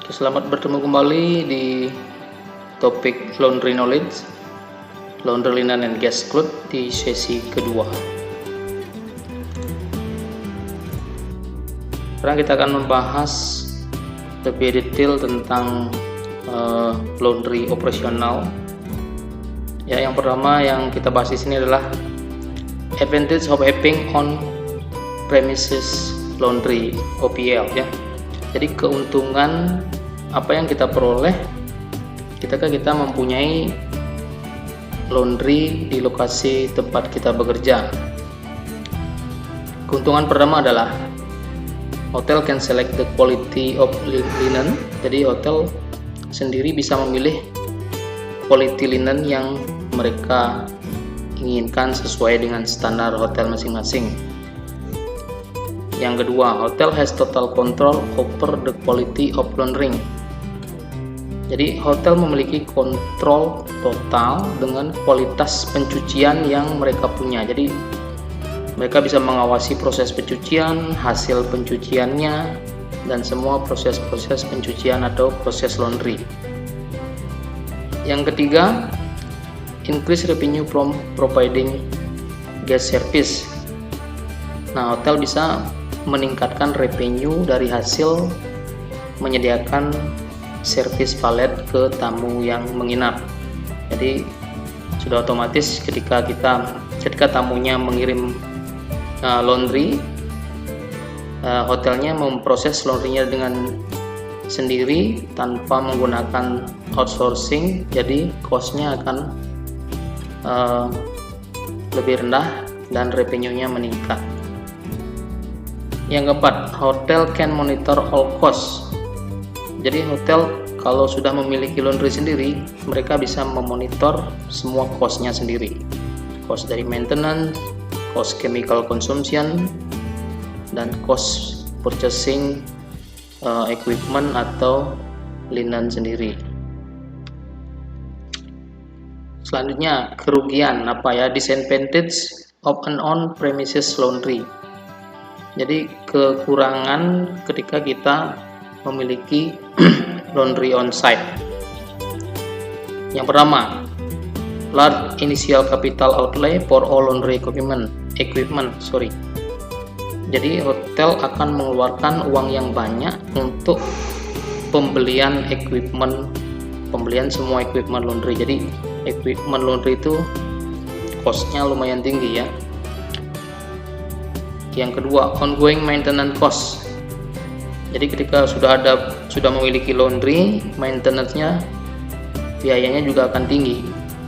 Selamat bertemu kembali di topik laundry knowledge, laundry linen and guest cloth di sesi kedua. Sekarang kita akan membahas lebih detail tentang laundry operasional. Ya, yang pertama yang kita bahas di sini adalah advantage of having on premises laundry (OPL) ya. Jadi keuntungan apa yang kita peroleh ketika kita mempunyai laundry di lokasi tempat kita bekerja. Keuntungan pertama adalah hotel can select the quality of linen. Jadi hotel sendiri bisa memilih quality linen yang mereka inginkan sesuai dengan standar hotel masing-masing. Yang kedua, hotel has total control over the quality of laundering. Jadi hotel memiliki kontrol total dengan kualitas pencucian yang mereka punya. Jadi mereka bisa mengawasi proses pencucian, hasil pencuciannya, dan semua proses-proses pencucian atau proses laundry. Yang ketiga, increase revenue from providing guest service. Nah, hotel bisa meningkatkan revenue dari hasil menyediakan servis valet ke tamu yang menginap. Jadi sudah otomatis ketika tamunya mengirim laundry, hotelnya memproses laundrynya dengan sendiri tanpa menggunakan outsourcing. Jadi cost-nya akan lebih rendah dan revenue-nya meningkat. Yang keempat, hotel can monitor all costs. Jadi hotel kalau sudah memiliki laundry sendiri, mereka bisa memonitor semua cost-nya sendiri. Cost dari maintenance, cost chemical consumption, dan cost purchasing equipment atau linen sendiri. Selanjutnya, kerugian apa ya? Disadvantage of an on-premises laundry. Jadi kekurangan ketika kita memiliki laundry on-site. Yang pertama, large initial capital outlay for all laundry equipment. Jadi hotel akan mengeluarkan uang yang banyak untuk pembelian semua equipment laundry. Jadi equipment laundry itu cost-nya lumayan tinggi ya. Yang kedua, ongoing maintenance cost. Jadi ketika sudah memiliki laundry, maintenance-nya biayanya juga akan tinggi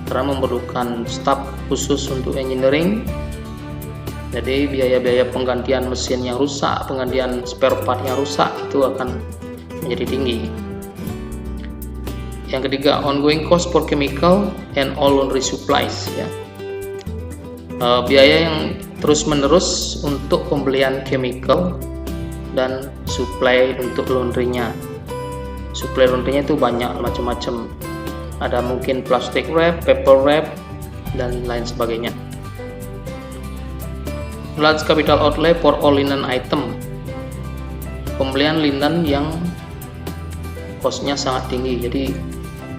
karena memerlukan staff khusus untuk engineering. Jadi biaya-biaya penggantian mesin yang rusak, penggantian spare part yang rusak itu akan menjadi tinggi. Yang ketiga, ongoing cost for chemical and all laundry supplies ya. Biaya yang terus-menerus untuk pembelian chemical dan supply untuk laundrynya. Supply laundrynya itu banyak macam-macam. Ada mungkin plastic wrap, paper wrap, dan lain sebagainya. Large capital outlay for all linen item. Pembelian linen yang cost-nya sangat tinggi. Jadi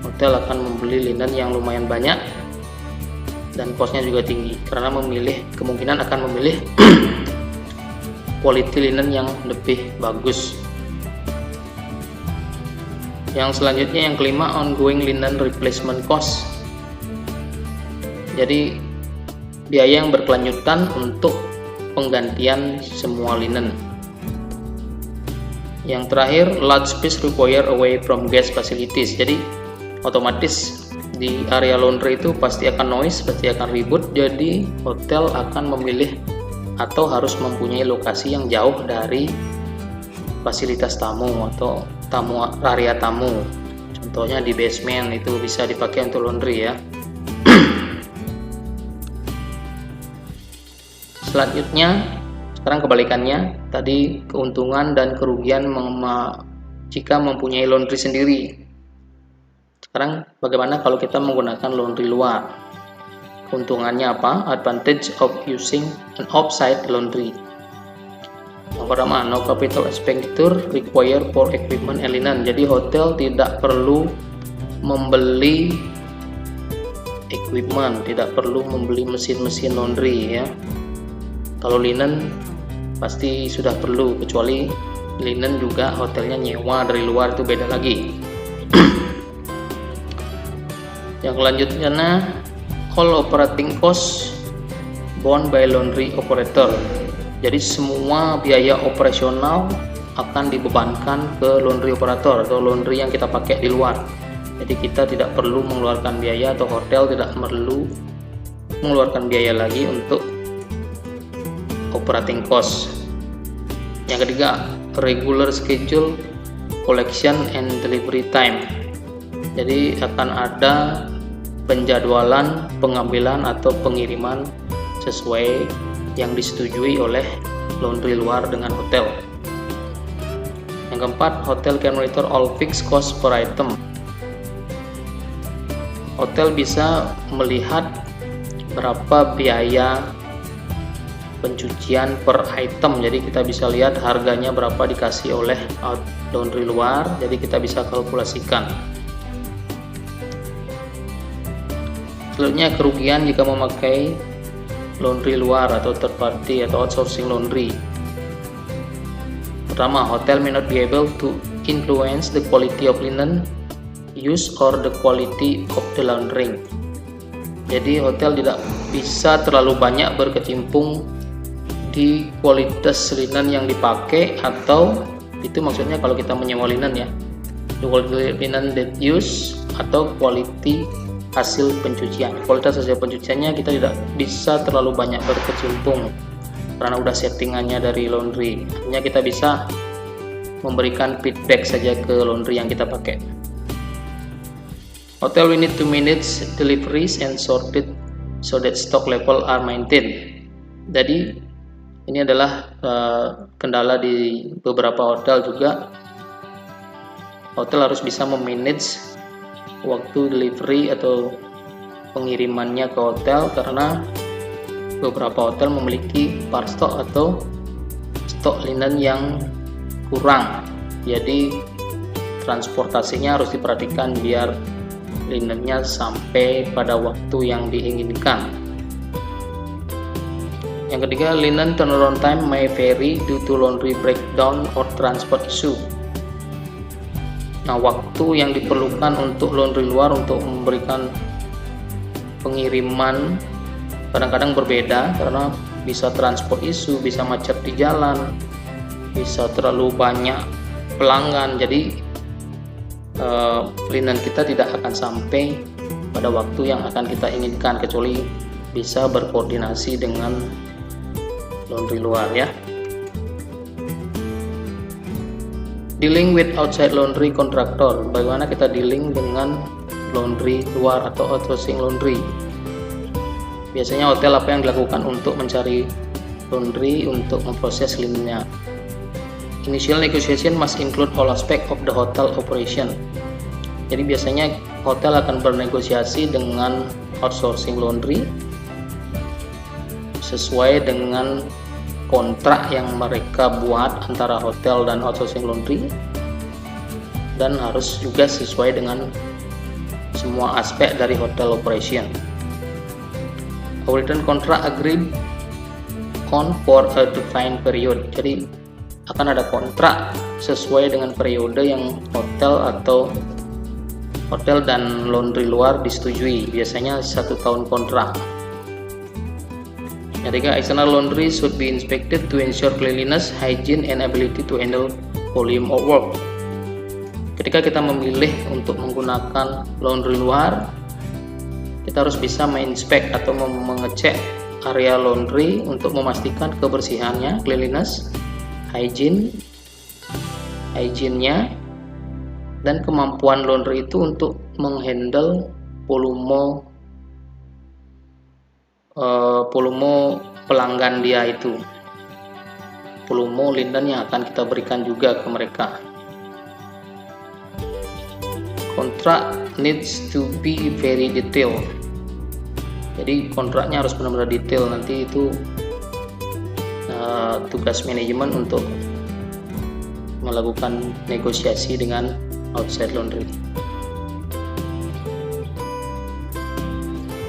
hotel akan membeli linen yang lumayan banyak dan cost-nya juga tinggi karena kemungkinan akan memilih quality linen yang lebih bagus. Yang selanjutnya yang kelima, ongoing linen replacement cost. Jadi biaya yang berkelanjutan untuk penggantian semua linen. Yang terakhir, large space required away from guest facilities. Jadi otomatis di area laundry itu pasti akan noise, pasti akan ribut. Jadi hotel akan memilih atau harus mempunyai lokasi yang jauh dari fasilitas tamu atau area tamu. Contohnya di basement itu bisa dipakai untuk laundry ya. Selanjutnya, sekarang kebalikannya. Tadi keuntungan dan kerugian jika mempunyai laundry sendiri. Sekarang bagaimana kalau kita menggunakan laundry luar? Keuntungannya apa? Advantage of using an off-site laundry. Yang pertama, no capital expenditure required for equipment and linen. Jadi hotel tidak perlu membeli equipment, tidak perlu membeli mesin-mesin laundry ya. Kalau linen pasti sudah perlu, kecuali linen juga hotelnya nyewa dari luar, itu beda lagi. Yang selanjutnya, all operating cost borne by laundry operator. Jadi semua biaya operasional akan dibebankan ke laundry operator atau laundry yang kita pakai di luar. Jadi kita tidak perlu mengeluarkan biaya, atau hotel tidak perlu mengeluarkan biaya lagi untuk operating cost. Yang ketiga, regular schedule collection and delivery time. Jadi akan ada penjadwalan pengambilan atau pengiriman sesuai yang disetujui oleh laundry luar dengan hotel. Yang keempat, hotel can monitor all fixed cost per item. Hotel bisa melihat berapa biaya pencucian per item. Jadi kita bisa lihat harganya berapa dikasih oleh laundry luar, jadi kita bisa kalkulasikan. Selanjutnya, kerugian jika memakai laundry luar atau third party atau outsourcing laundry. Pertama, hotel may not be able to influence the quality of linen use or the quality of the laundering. Jadi hotel tidak bisa terlalu banyak berkecimpung di kualitas linen yang dipakai, atau itu maksudnya kalau kita menyewa linen ya, the quality linen that use atau quality hasil pencucian. Kualitas hasil pencuciannya kita tidak bisa terlalu banyak berkecimpung karena udah settingannya dari laundry. Hanya kita bisa memberikan feedback saja ke laundry yang kita pakai. Hotel we need to manage deliveries and sorted so that stock level are maintained. Jadi ini adalah kendala di beberapa hotel juga. Hotel harus bisa memanage waktu delivery atau pengirimannya ke hotel, karena beberapa hotel memiliki par stok atau stok linen yang kurang. Jadi transportasinya harus diperhatikan biar linennya sampai pada waktu yang diinginkan. Yang ketiga, linen turnaround time may vary due to laundry breakdown or transport issue. Nah, waktu yang diperlukan untuk laundry luar untuk memberikan pengiriman kadang-kadang berbeda, karena bisa transport issue, bisa macet di jalan, bisa terlalu banyak pelanggan. Jadi linen kita tidak akan sampai pada waktu yang akan kita inginkan, kecuali bisa berkoordinasi dengan laundry luar ya. Dealing with outside laundry contractor. Bagaimana kita dealing dengan laundry luar atau outsourcing laundry? Biasanya hotel apa yang dilakukan untuk mencari laundry untuk memproses linennya? Initial negotiation must include all aspect of the hotel operation. Jadi biasanya hotel akan bernegosiasi dengan outsourcing laundry sesuai dengan kontrak yang mereka buat antara hotel dan outsourcing laundry, dan harus juga sesuai dengan semua aspek dari hotel operation. A written contract agreed on for a defined period. Jadi akan ada kontrak sesuai dengan periode yang hotel dan laundry luar disetujui, biasanya 1 tahun kontrak. Ketiga, external laundry should be inspected to ensure cleanliness, hygiene, and ability to handle volume of work. Ketika kita memilih untuk menggunakan laundry luar, kita harus bisa menginspek atau mengecek area laundry untuk memastikan kebersihannya, cleanliness, hygiene-nya, dan kemampuan laundry itu untuk menghandle volume pelanggan dia, itu volume linen yang akan kita berikan juga ke mereka. Kontrak needs to be very detailed. Jadi kontraknya harus benar-benar detail, nanti itu tugas manajemen untuk melakukan negosiasi dengan outside laundry.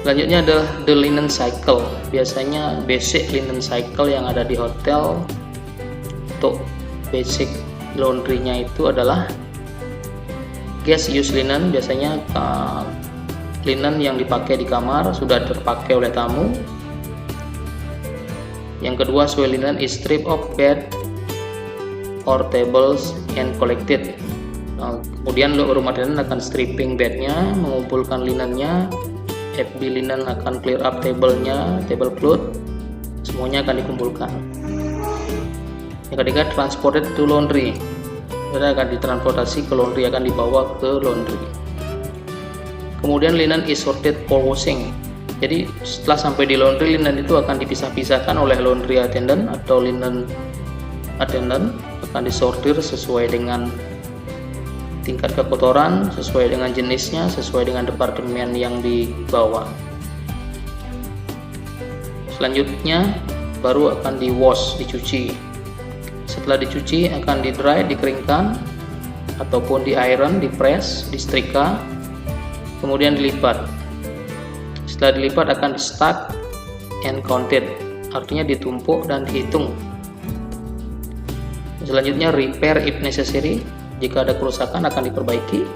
Selanjutnya adalah the linen cycle. Biasanya basic linen cycle yang ada di hotel untuk basic laundry-nya itu adalah guest use linen. Biasanya linen yang dipakai di kamar sudah terpakai oleh tamu. Yang kedua, soil linen is stripped of bed or tables and collected. Kemudian rumah linen akan stripping bednya, mengumpulkan linennya. FB linen akan clear up tablenya, tablecloth, semuanya akan dikumpulkan. Yang ketiga, transported to laundry. Mereka akan ditransportasi ke laundry, akan dibawa ke laundry. Kemudian linen is sorted for washing. Jadi setelah sampai di laundry, linen itu akan dipisah-pisahkan oleh laundry attendant atau linen attendant, akan disortir sesuai dengan tingkat kekotoran, sesuai dengan jenisnya, sesuai dengan departemen yang dibawa. Selanjutnya baru akan di wash, dicuci. Setelah dicuci akan di dry, dikeringkan, ataupun di iron, di press, disetrika, kemudian dilipat. Setelah dilipat akan di stack and counted, artinya ditumpuk dan dihitung. Selanjutnya repair if necessary, jika ada kerusakan akan diperbaiki.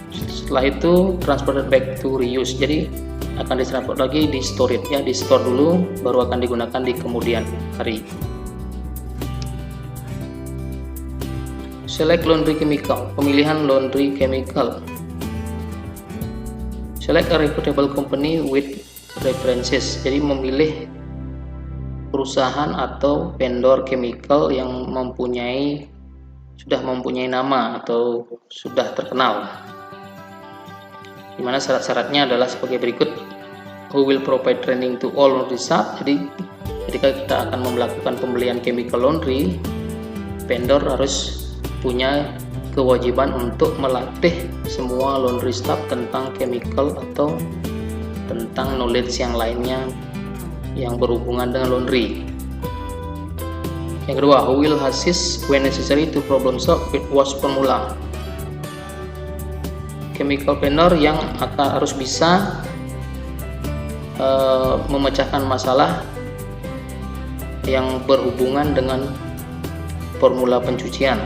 Setelah itu transported back to reuse, jadi akan ditransport lagi di storage, ya, di store dulu baru akan digunakan di kemudian hari. Select laundry chemical, pemilihan laundry chemical. Select a reputable company with references, jadi memilih perusahaan atau vendor chemical yang sudah mempunyai nama atau sudah terkenal. Dimana syarat-syaratnya adalah sebagai berikut: who will provide training to all laundry staff. Jadi ketika kita akan melakukan pembelian chemical laundry, vendor harus punya kewajiban untuk melatih semua laundry staff tentang chemical atau tentang knowledge yang lainnya yang berhubungan dengan laundry. Yang kedua, who will assist when necessary to problem solve with wash formula. Chemical vendor yang harus bisa memecahkan masalah yang berhubungan dengan formula pencucian.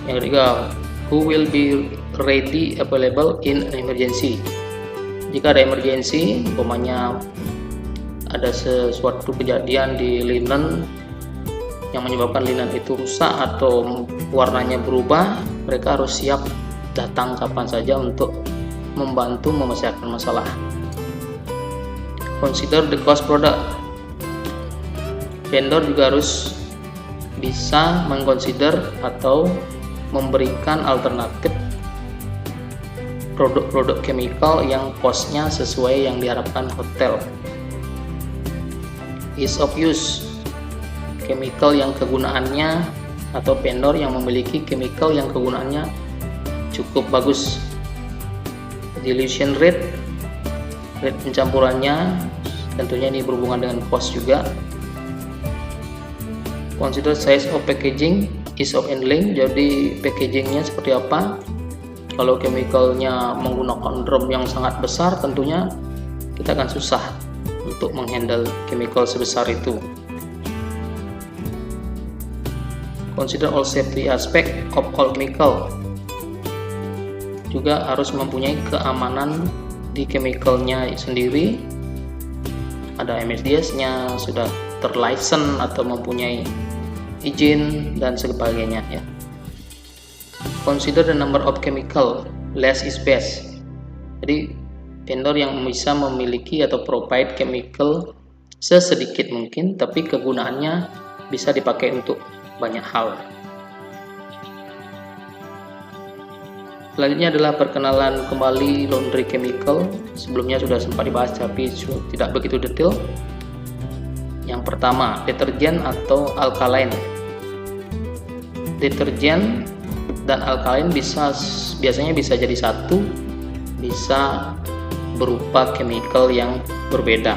Yang ketiga, who will be ready available in an emergency. Jika ada emergency, umpamanya ada sesuatu kejadian di linen yang menyebabkan linen itu rusak atau warnanya berubah, mereka harus siap datang kapan saja untuk membantu memecahkan masalah. Consider the cost product. Vendor juga harus bisa mengconsider atau memberikan alternatif produk-produk chemical yang cost-nya sesuai yang diharapkan hotel. Ease of use, chemical yang kegunaannya atau vendor yang memiliki chemical yang kegunaannya cukup bagus. Dilution rate pencampurannya, tentunya ini berhubungan dengan cost juga. Consider size of packaging, ease of handling, jadi packagingnya seperti apa. Kalau chemicalnya menggunakan drum yang sangat besar, tentunya kita akan susah untuk menghandle chemical sebesar itu. Consider all safety aspect of all chemical. Juga harus mempunyai keamanan di chemicalnya sendiri. Ada MSDS-nya, sudah terlicense atau mempunyai izin dan sebagainya, ya. Consider the number of chemical, less is best. Jadi vendor yang bisa memiliki atau provide chemical sesedikit mungkin, tapi kegunaannya bisa dipakai untuk banyak hal. Selanjutnya adalah perkenalan kembali laundry chemical. Sebelumnya sudah sempat dibahas tapi tidak begitu detail. Yang pertama, deterjen atau alkaline. Deterjen dan alkaline biasanya bisa jadi satu, bisa berupa chemical yang berbeda.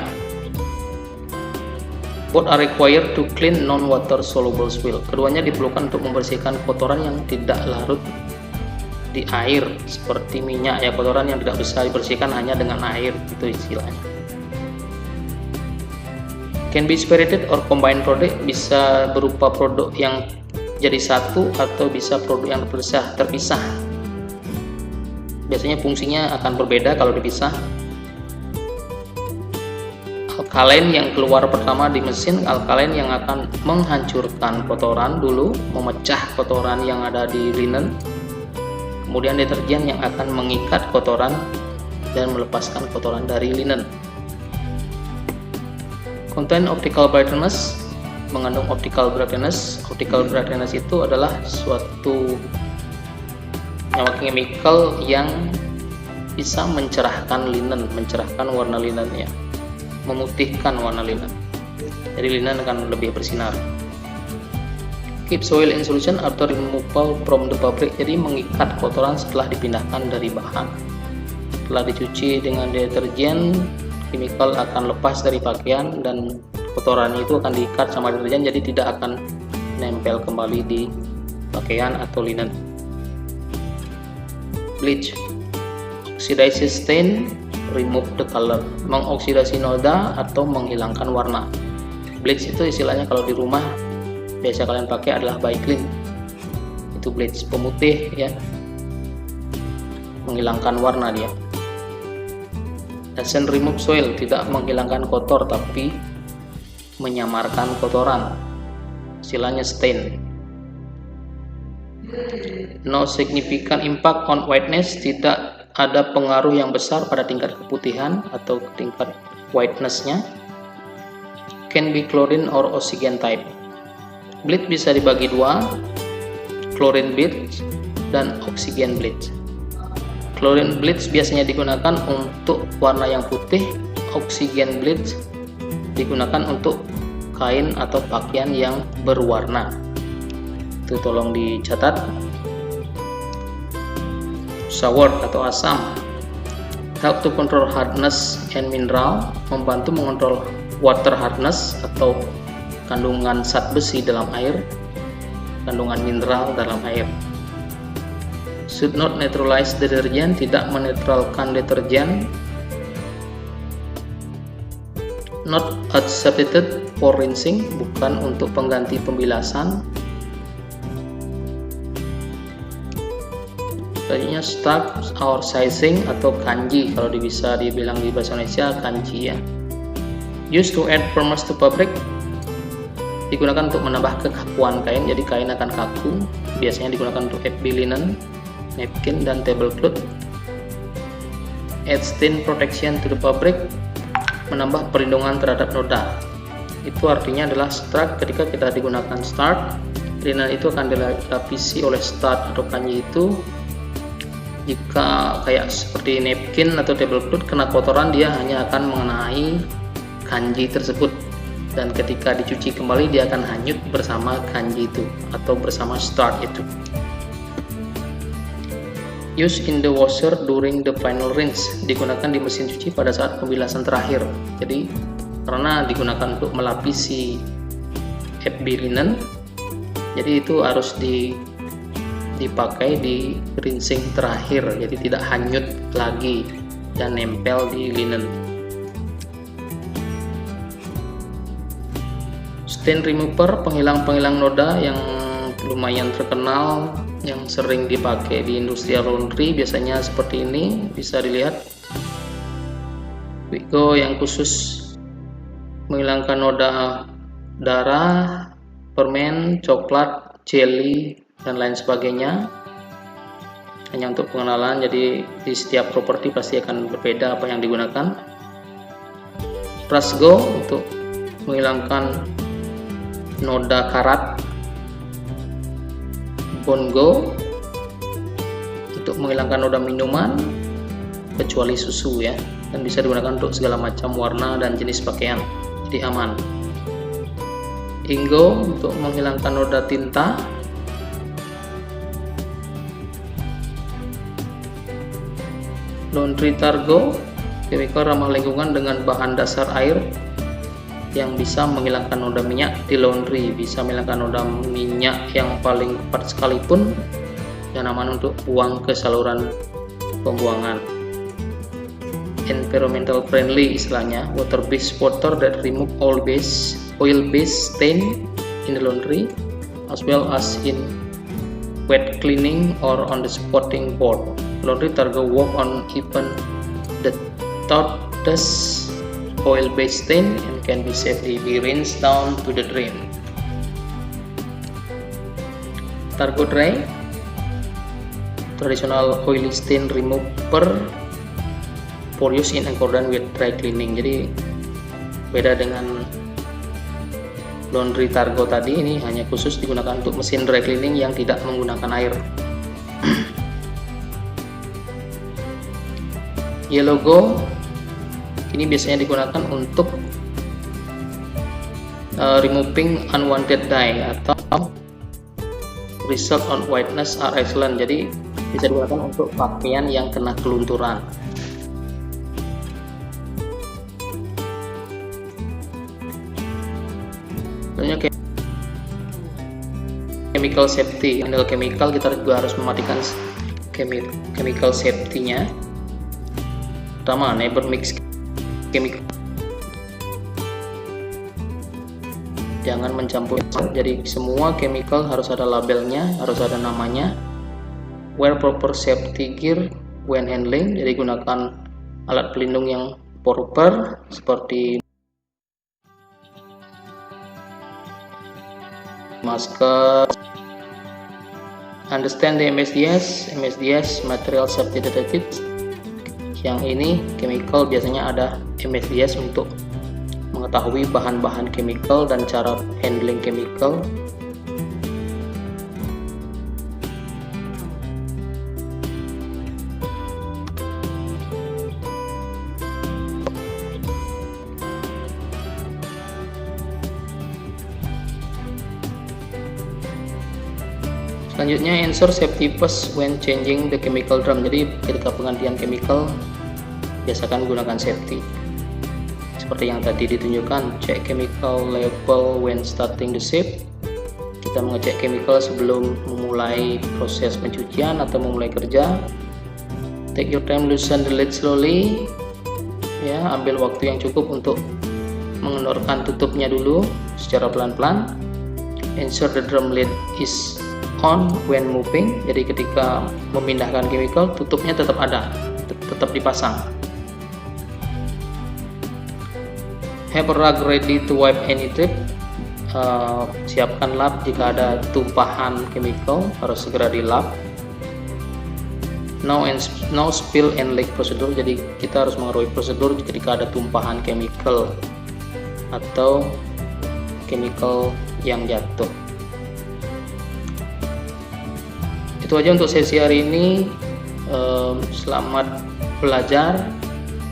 Both are required to clean non-water soluble spill. Keduanya diperlukan untuk membersihkan kotoran yang tidak larut di air, seperti minyak ya, kotoran yang tidak bisa dibersihkan hanya dengan air, itu istilahnya. Can be separated or combined product, bisa berupa produk yang jadi satu atau bisa produk yang terpisah. Biasanya fungsinya akan berbeda kalau dipisah. Alkalen yang keluar pertama di mesin, alkalen yang akan menghancurkan kotoran dulu, memecah kotoran yang ada di linen. Kemudian deterjen yang akan mengikat kotoran dan melepaskan kotoran dari linen. Contain optical brightness, mengandung optical brightness. Optical brightness itu adalah suatu nyawa chemical yang bisa mencerahkan linen, mencerahkan warna linennya, memutihkan warna linen. Jadi linen akan lebih bersinar. Keep soil in solution after removal from the fabric, jadi mengikat kotoran setelah dipindahkan dari bahan. Setelah dicuci dengan deterjen, chemical akan lepas dari pakaian dan kotoran itu akan diikat sama deterjen, jadi tidak akan nempel kembali di pakaian atau linen. Bleach, oxidizes stain, remove the color, mengoksidasi noda atau menghilangkan warna. Bleach itu istilahnya kalau di rumah biasa kalian pakai adalah Biclean, itu bleach, pemutih ya, menghilangkan warna dia. Doesn't remove soil, tidak menghilangkan kotor tapi menyamarkan kotoran, istilahnya stain. No significant impact on whiteness, tidak ada pengaruh yang besar pada tingkat keputihan atau tingkat whiteness-nya. Can be chlorine or oxygen type. Bleach bisa dibagi dua, chlorine bleach dan oxygen bleach. Chlorine bleach biasanya digunakan untuk warna yang putih, oxygen bleach digunakan untuk kain atau pakaian yang berwarna. Itu tolong dicatat. Sour atau asam, help to control hardness and mineral, membantu mengontrol water hardness atau kandungan zat besi dalam air, kandungan mineral dalam air. Should not neutralize deterjen, tidak menetralkan deterjen. Not a substitute for rinsing, bukan untuk pengganti pembilasan. Selanjutnya stuck or sizing atau kanji, kalau bisa dibilang di bahasa Indonesia kanji ya. Used to add firmness to fabric, digunakan untuk menambah kekakuan kain, jadi kain akan kaku. Biasanya digunakan untuk FB linen, napkin dan tablecloth. Add stain protection to the fabric, menambah perlindungan terhadap noda. Itu artinya adalah starch, ketika kita digunakan starch, linen itu akan dilapisi oleh starch atau kanji itu. Jika kayak seperti napkin atau tablecloth kena kotoran, dia hanya akan mengenai kanji tersebut, dan ketika dicuci kembali dia akan hanyut bersama kanji itu atau bersama starch itu. Use in the washer during the final rinse, digunakan di mesin cuci pada saat pembilasan terakhir. Jadi karena digunakan untuk melapisi FB linen, jadi itu harus dipakai di rinsing terakhir, jadi tidak hanyut lagi dan nempel di linen. Stain remover, penghilang noda yang lumayan terkenal, yang sering dipakai di industrial laundry, biasanya seperti ini, bisa dilihat. Wigo yang khusus menghilangkan noda darah, permen, coklat, jelly dan lain sebagainya. Hanya untuk pengenalan, jadi di setiap properti pasti akan berbeda apa yang digunakan. Brush Go untuk menghilangkan noda karat. Bone Go untuk menghilangkan noda minuman kecuali susu ya, dan bisa digunakan untuk segala macam warna dan jenis pakaian, jadi aman. Ingo untuk menghilangkan noda tinta. Laundry Targo, chemical ramah lingkungan dengan bahan dasar air yang bisa menghilangkan noda minyak di laundry, bisa menghilangkan noda minyak yang paling kuat sekalipun, yang aman untuk buang ke saluran pembuangan. Environmental friendly istilahnya, water-based water that remove oil-based stain in the laundry, as well as in wet cleaning or on the spotting board. Laundry Targo work on even the thinnest oil-based stain and can be safely be rinsed down to the drain. Targo Dry, traditional oily stain remover for use in accordance with dry cleaning. Jadi beda dengan laundry Targo tadi, ini hanya khusus digunakan untuk mesin dry cleaning yang tidak menggunakan air. Yellow Go ini biasanya digunakan untuk removing unwanted dye atau result on whiteness are excellent. Jadi bisa digunakan untuk pakaian yang kena kelunturan. Selanjutnya chemical safety. Handle chemical, kita juga harus mematikan chemical safety-nya. Pertama, never mix chemical. Jangan mencampur. Jadi semua chemical harus ada labelnya, harus ada namanya. Wear proper safety gear when handling. Jadi gunakan alat pelindung yang proper seperti masker. Understand the MSDS Material Safety Directive. Yang ini chemical biasanya ada MSDS untuk mengetahui bahan-bahan chemical dan cara handling chemical. Selanjutnya, ensure safety first when changing the chemical drum. Jadi ketika penggantian chemical, biasakan gunakan safety. Seperti yang tadi ditunjukkan, check chemical level when starting the shift. Kita mengecek chemical sebelum memulai proses pencucian atau memulai kerja. Take your time, loosen the lid slowly. Ya, ambil waktu yang cukup untuk mengendorkan tutupnya dulu secara pelan-pelan. Ensure the drum lid is on when moving. Jadi ketika memindahkan chemical, tutupnya tetap ada, tetap dipasang. Have a rag ready to wipe any drip. Siapkan lap jika ada tumpahan chemical, harus segera dilap. No spill and leak procedure. Jadi kita harus mengaruhi prosedur ketika ada tumpahan chemical atau chemical yang jatuh. Itu aja untuk sesi hari ini. Selamat belajar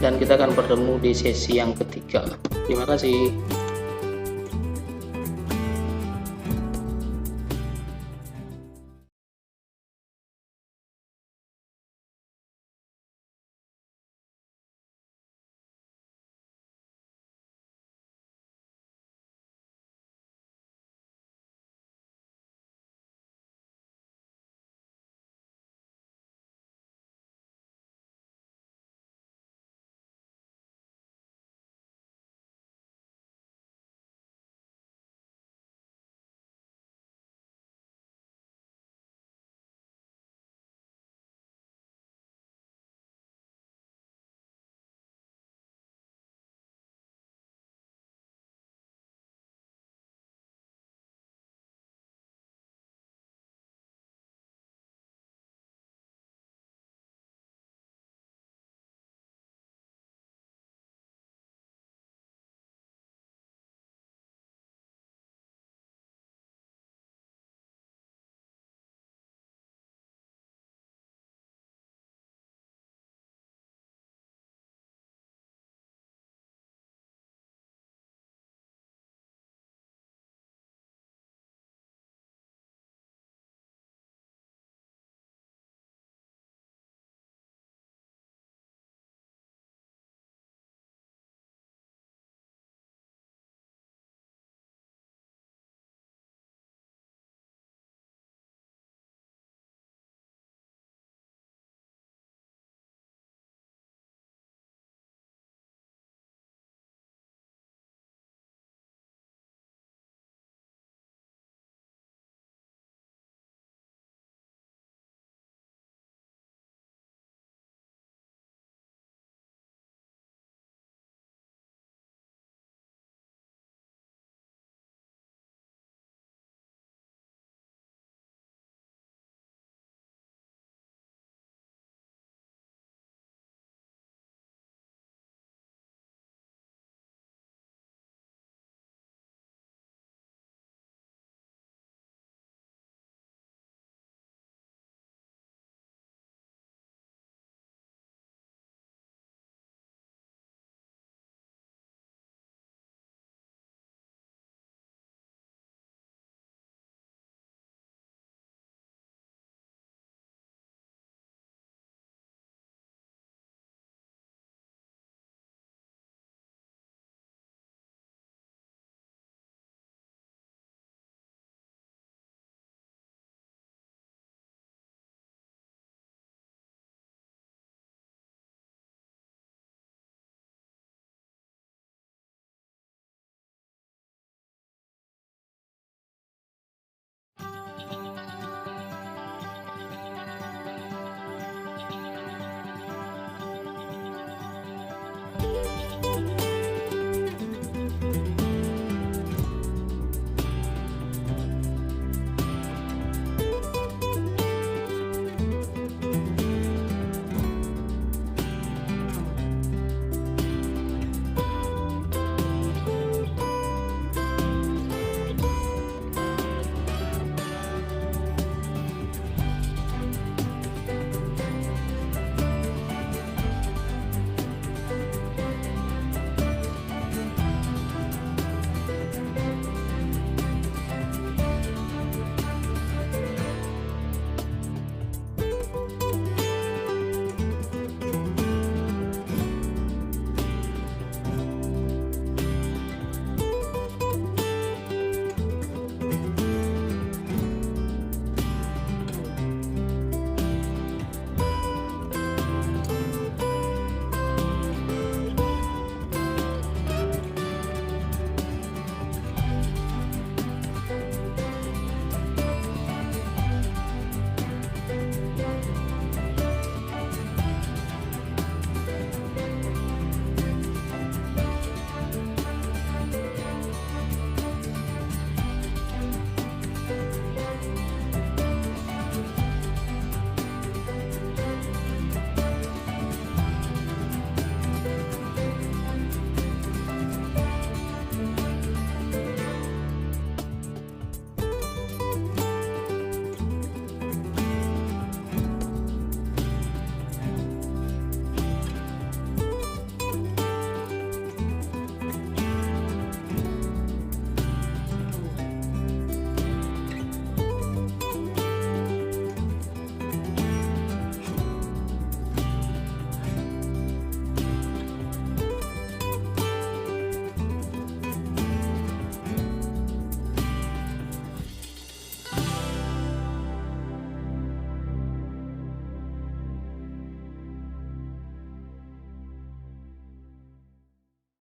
dan kita akan bertemu di sesi yang ketiga. Terima kasih.